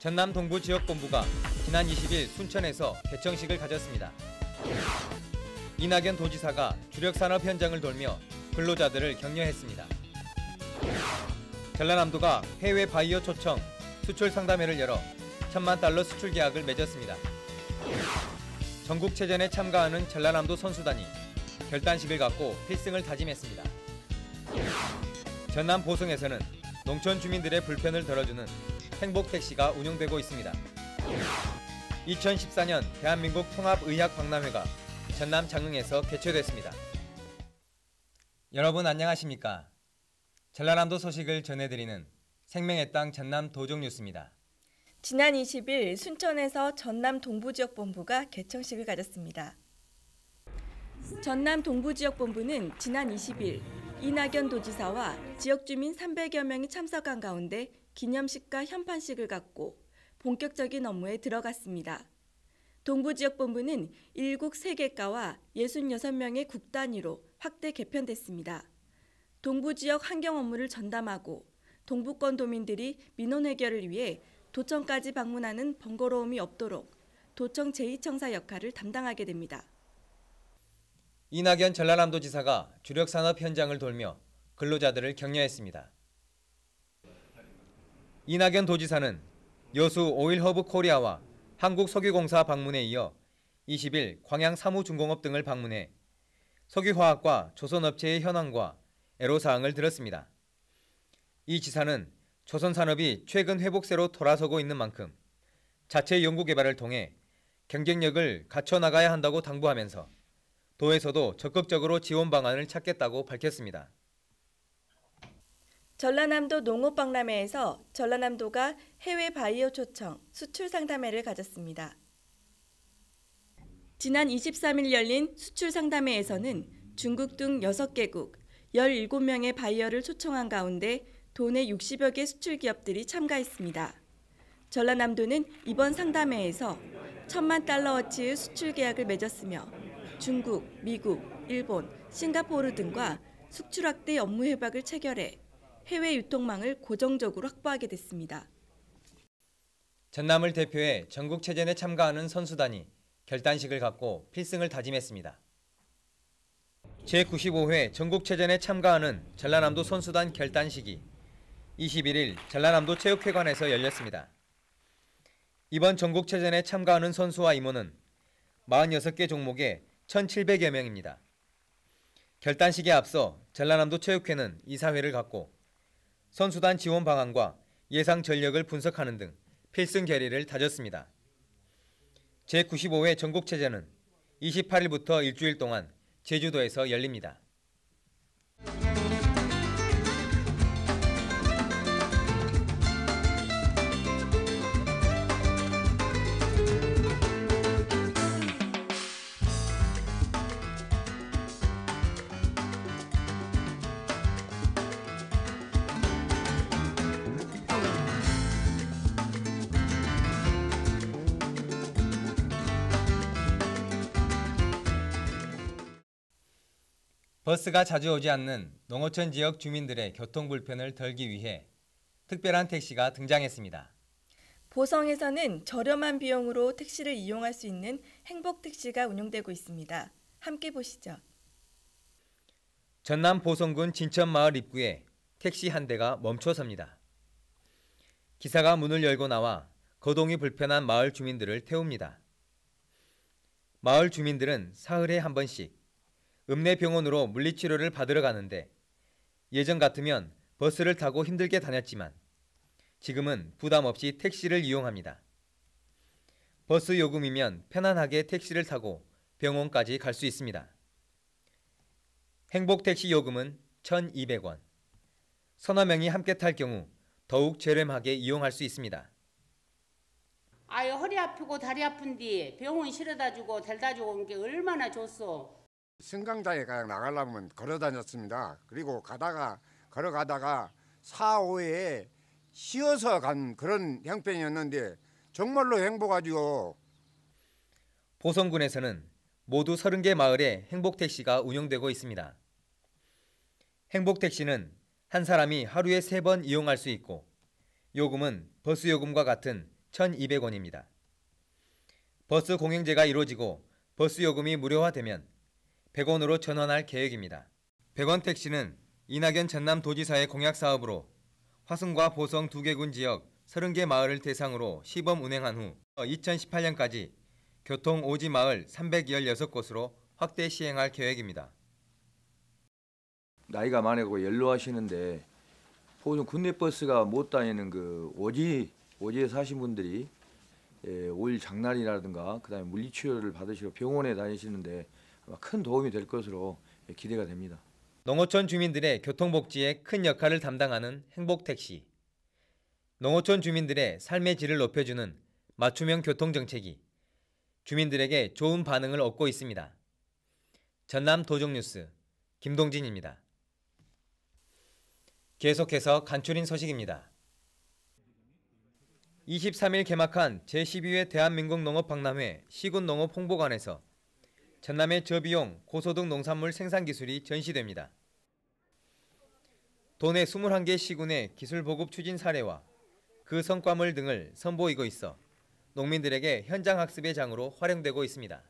전남 동부지역본부가 지난 20일 순천에서 개청식을 가졌습니다. 이낙연 도지사가 주력산업 현장을 돌며 근로자들을 격려했습니다. 전라남도가 해외 바이오 초청 수출 상담회를 열어 $10,000,000 수출 계약을 맺었습니다. 전국체전에 참가하는 전라남도 선수단이 결단식을 갖고 필승을 다짐했습니다. 전남 보성에서는 농촌 주민들의 불편을 덜어주는 행복택시가 운영되고 있습니다. 2014년 대한민국 통합의학박람회가 전남 장흥에서 개최됐습니다. 여러분 안녕하십니까? 전라남도 소식을 전해드리는 생명의 땅 전남 도종뉴스입니다. 지난 20일 순천에서 전남 동부지역본부가 개청식을 가졌습니다. 전남 동부지역본부는 지난 20일 이낙연 도지사와 지역주민 300여 명이 참석한 가운데 기념식과 현판식을 갖고 본격적인 업무에 들어갔습니다. 동부지역본부는 1국 3개과와 66명의 국 단위로 확대 개편됐습니다. 동부지역 환경 업무를 전담하고 동부권 도민들이 민원 해결을 위해 도청까지 방문하는 번거로움이 없도록 도청 제2청사 역할을 담당하게 됩니다. 이낙연 전라남도지사가 주력산업 현장을 돌며 근로자들을 격려했습니다. 이낙연 도지사는 여수 오일허브 코리아와 한국석유공사 방문에 이어 20일 광양 사무중공업 등을 방문해 석유화학과 조선업체의 현황과 애로사항을 들었습니다. 이 지사는 조선산업이 최근 회복세로 돌아서고 있는 만큼 자체 연구개발을 통해 경쟁력을 갖춰나가야 한다고 당부하면서 도에서도 적극적으로 지원 방안을 찾겠다고 밝혔습니다. 전라남도 농업박람회에서 전라남도가 해외 바이오 초청 수출 상담회를 가졌습니다. 지난 23일 열린 수출 상담회에서는 중국 등 6개국 17명의 바이어를 초청한 가운데 도내 60여 개 수출 기업들이 참가했습니다. 전라남도는 이번 상담회에서 $10,000,000어치의 수출 계약을 맺었으며 중국, 미국, 일본, 싱가포르 등과 수출 확대 업무 협약을 체결해 해외 유통망을 고정적으로 확보하게 됐습니다. 전남을 대표해 전국체전에 참가하는 선수단이 결단식을 갖고 필승을 다짐했습니다. 제95회 전국체전에 참가하는 전라남도 선수단 결단식이 21일 전라남도 체육회관에서 열렸습니다. 이번 전국체전에 참가하는 선수와 임원은 46개 종목에 1,700여 명입니다. 결단식에 앞서 전라남도 체육회는 이사회를 갖고 선수단 지원 방안과 예상 전력을 분석하는 등 필승 결의를 다졌습니다. 제95회 전국체전은 28일부터 일주일 동안 제주도에서 열립니다. 버스가 자주 오지 않는 농어촌 지역 주민들의 교통 불편을 덜기 위해 특별한 택시가 등장했습니다. 보성에서는 저렴한 비용으로 택시를 이용할 수 있는 행복택시가 운영되고 있습니다. 함께 보시죠. 전남 보성군 진천마을 입구에 택시 한 대가 멈춰섭니다. 기사가 문을 열고 나와 거동이 불편한 마을 주민들을 태웁니다. 마을 주민들은 사흘에 한 번씩 읍내병원으로 물리치료를 받으러 가는데 예전 같으면 버스를 타고 힘들게 다녔지만 지금은 부담 없이 택시를 이용합니다. 버스 요금이면 편안하게 택시를 타고 병원까지 갈 수 있습니다. 행복택시 요금은 1,200원. 서너 명이 함께 탈 경우 더욱 저렴하게 이용할 수 있습니다. 아유 허리 아프고 다리 아픈데 병원 실어다 주고 데려다 주고 온 게 얼마나 좋소. 승강장에 그냥 나가려면 걸어 다녔습니다. 그리고 걸어가다가 4, 5회에 쉬어서 간 그런 형편이었는데 정말로 행복하지요. 보성군에서는 모두 30개 마을에 행복택시가 운영되고 있습니다. 행복택시는 한 사람이 하루에 3번 이용할 수 있고 요금은 버스 요금과 같은 1,200원입니다. 버스 공영제가 이루어지고 버스 요금이 무료화되면 100원으로 전환할 계획입니다. 100원 택시는 이낙연 전남도지사의 공약 사업으로 화순과 보성 2개군 지역 30개 마을을 대상으로 시범 운행한 후 2018년까지 교통 오지 마을 316곳으로 확대 시행할 계획입니다. 나이가 많고 연로하시는데 보통 군내 버스가 못 다니는 그 오지에 사신 분들이 올 장날이라든가 그다음에 물리치료를 받으시러 병원에 다니시는데 아마 큰 도움이 될 것으로 기대가 됩니다. 농어촌 주민들의 교통복지에 큰 역할을 담당하는 행복택시. 농어촌 주민들의 삶의 질을 높여주는 맞춤형 교통정책이 주민들에게 좋은 반응을 얻고 있습니다. 전남 도정뉴스 김동진입니다. 계속해서 간추린 소식입니다. 23일 개막한 제12회 대한민국 농업박람회 시군농업 홍보관에서 전남의 저비용 고소득 농산물 생산 기술이 전시됩니다. 도내 21개 시군의 기술 보급 추진 사례와 그 성과물 등을 선보이고 있어 농민들에게 현장 학습의 장으로 활용되고 있습니다.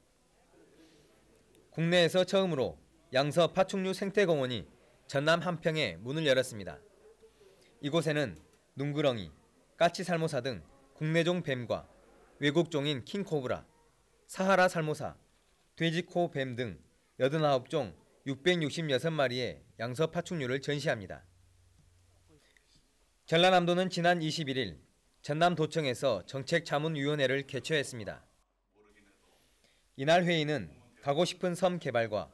국내에서 처음으로 양서 파충류 생태공원이 전남 한평에 문을 열었습니다. 이곳에는 눈구렁이, 까치살모사 등 국내종 뱀과 외국종인 킹코브라, 사하라 살모사, 돼지코 뱀 등 89종 666마리의 양서 파충류를 전시합니다. 전라남도는 지난 21일 전남도청에서 정책자문위원회를 개최했습니다. 이날 회의는 가고 싶은 섬 개발과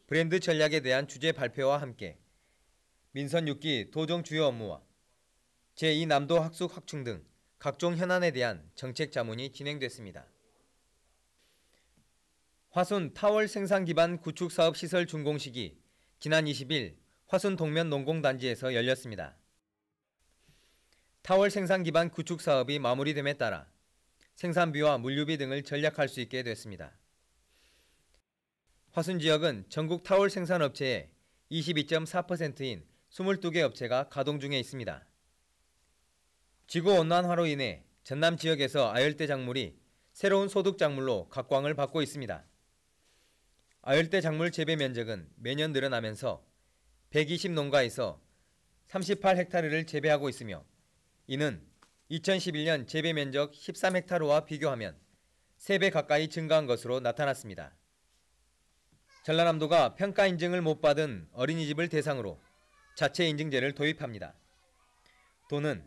브랜드 전략에 대한 주제 발표와 함께 민선 6기 도정 주요 업무와 제2남도 학숙 확충 등 각종 현안에 대한 정책 자문이 진행됐습니다. 화순 타월 생산 기반 구축 사업 시설 준공식이 지난 20일 화순 동면 농공단지에서 열렸습니다. 타월 생산 기반 구축 사업이 마무리됨에 따라 생산비와 물류비 등을 절약할 수 있게 됐습니다. 화순 지역은 전국 타월 생산 업체의 22.4%인 22개 업체가 가동 중에 있습니다. 지구온난화로 인해 전남 지역에서 아열대 작물이 새로운 소득 작물로 각광을 받고 있습니다. 아열대 작물 재배 면적은 매년 늘어나면서 120농가에서 38헥타르를 재배하고 있으며 이는 2011년 재배 면적 13헥타르와 비교하면 3배 가까이 증가한 것으로 나타났습니다. 전라남도가 평가 인증을 못 받은 어린이집을 대상으로 자체 인증제를 도입합니다. 도는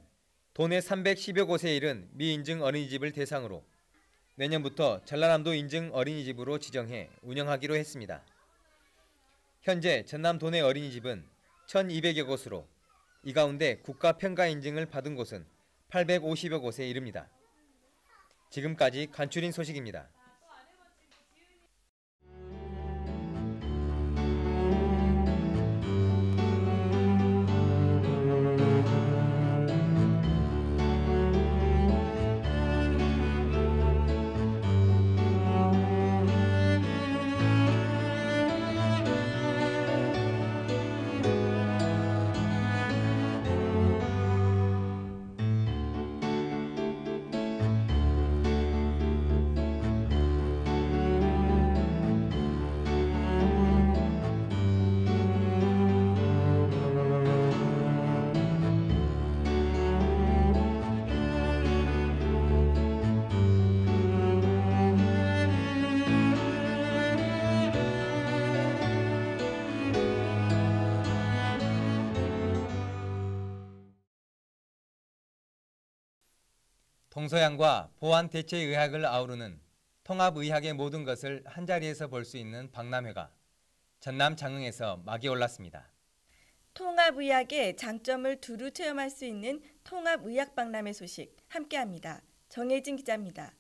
도내 310여 곳에 이른 미인증 어린이집을 대상으로 내년부터 전라남도 인증 어린이집으로 지정해 운영하기로 했습니다. 현재 전남 도내 어린이집은 1,200여 곳으로 이 가운데 국가 평가 인증을 받은 곳은 850여 곳에 이릅니다. 지금까지 간추린 소식입니다. 동서양과 보안대체의학을 아우르는 통합의학의 모든 것을 한자리에서 볼 수 있는 박람회가 전남 장흥에서 막이 올랐습니다. 통합의학의 장점을 두루 체험할 수 있는 통합의학 박람회 소식 함께합니다. 정혜진 기자입니다.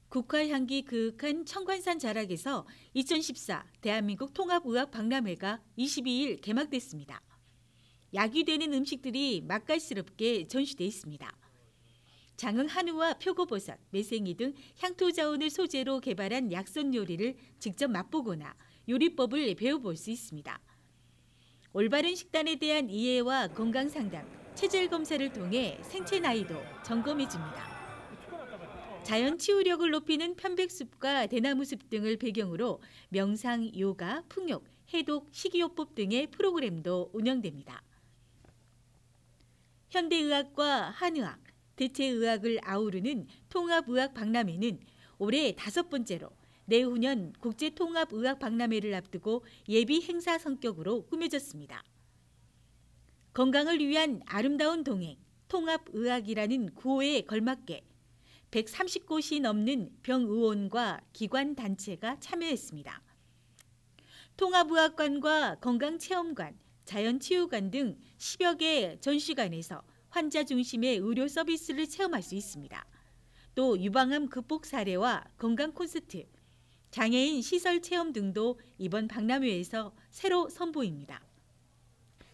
국화향기 그윽한 청관산 자락에서 2014 대한민국 통합의학 박람회가 22일 개막됐습니다. 약이 되는 음식들이 맛깔스럽게 전시돼 있습니다. 장흥 한우와 표고버섯, 매생이 등 향토 자원을 소재로 개발한 약선 요리를 직접 맛보거나 요리법을 배워볼 수 있습니다. 올바른 식단에 대한 이해와 건강 상담, 체질 검사를 통해 생체 나이도 점검해줍니다. 자연 치유력을 높이는 편백숲과 대나무숲 등을 배경으로 명상, 요가, 풍욕, 해독, 식이요법 등의 프로그램도 운영됩니다. 현대의학과 한의학, 대체의학을 아우르는 통합의학 박람회는 올해 5번째로 내후년 국제통합의학박람회를 앞두고 예비 행사 성격으로 꾸며졌습니다. 건강을 위한 아름다운 동행, 통합의학이라는 구호에 걸맞게 130곳이 넘는 병의원과 기관단체가 참여했습니다. 통합의학관과 건강체험관, 자연치유관 등 10여 개 전시관에서 환자 중심의 의료 서비스를 체험할 수 있습니다. 또 유방암 극복 사례와 건강 콘서트, 장애인 시설 체험 등도 이번 박람회에서 새로 선보입니다.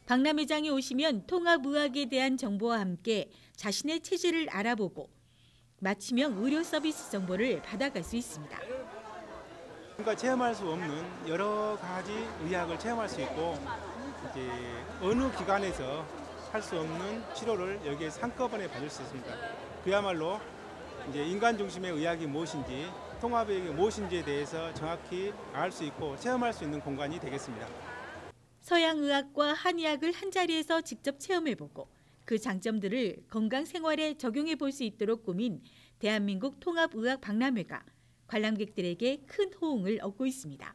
박람회장에 오시면 통합의학에 대한 정보와 함께 자신의 체질을 알아보고 맞춤형 의료 서비스 정보를 받아갈 수 있습니다. 그러니까 체험할 수 없는 여러 가지 의학을 체험할 수 있고 이제 어느 기관에서 할 수 없는 치료를 여기에서 한꺼번에 받을 수 있습니다. 그야말로 이제 인간 중심의 의학이 무엇인지, 통합의학이 무엇인지에 대해서 정확히 알 수 있고 체험할 수 있는 공간이 되겠습니다. 서양의학과 한의학을 한자리에서 직접 체험해보고 그 장점들을 건강 생활에 적용해 볼 수 있도록 꾸민 대한민국 통합의학 박람회가 관람객들에게 큰 호응을 얻고 있습니다.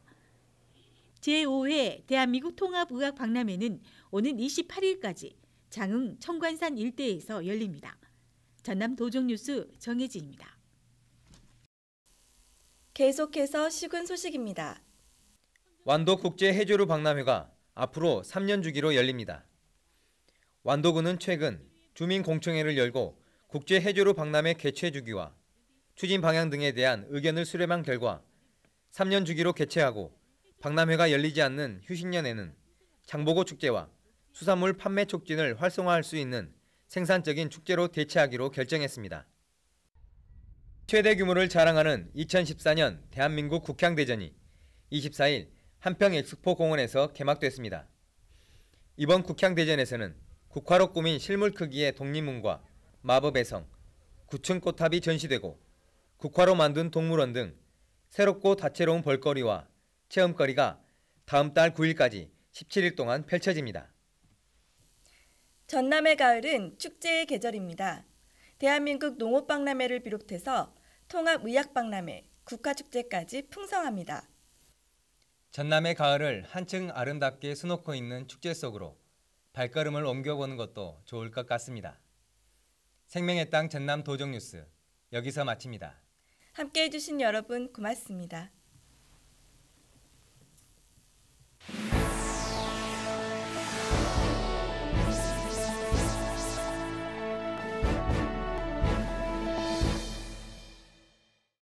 제5회 대한민국 통합의학 박람회는 오는 28일까지 장흥 청관산 일대에서 열립니다. 전남 도종뉴스 정혜진입니다. 계속해서 시군 소식입니다. 완도 국제 해조류 박람회가 앞으로 3년 주기로 열립니다. 완도군은 최근 주민공청회를 열고 국제 해조류 박람회 개최 주기와 추진 방향 등에 대한 의견을 수렴한 결과 3년 주기로 개최하고 박람회가 열리지 않는 휴식년에는 장보고 축제와 수산물 판매 촉진을 활성화할 수 있는 생산적인 축제로 대체하기로 결정했습니다. 최대 규모를 자랑하는 2014년 대한민국 국향대전이 24일 한평 엑스포 공원에서 개막됐습니다. 이번 국향대전에서는 국화로 꾸민 실물 크기의 독립문과 마법의 성, 9층 꽃탑이 전시되고 국화로 만든 동물원 등 새롭고 다채로운 볼거리와 체험거리가 다음 달 9일까지 17일 동안 펼쳐집니다. 전남의 가을은 축제의 계절입니다. 대한민국 농업박람회를 비롯해서 통합의학박람회, 국화축제까지 풍성합니다. 전남의 가을을 한층 아름답게 수놓고 있는 축제 속으로 발걸음을 옮겨보는 것도 좋을 것 같습니다. 생명의 땅 전남 도종뉴스 여기서 마칩니다. 함께해 주신 여러분 고맙습니다.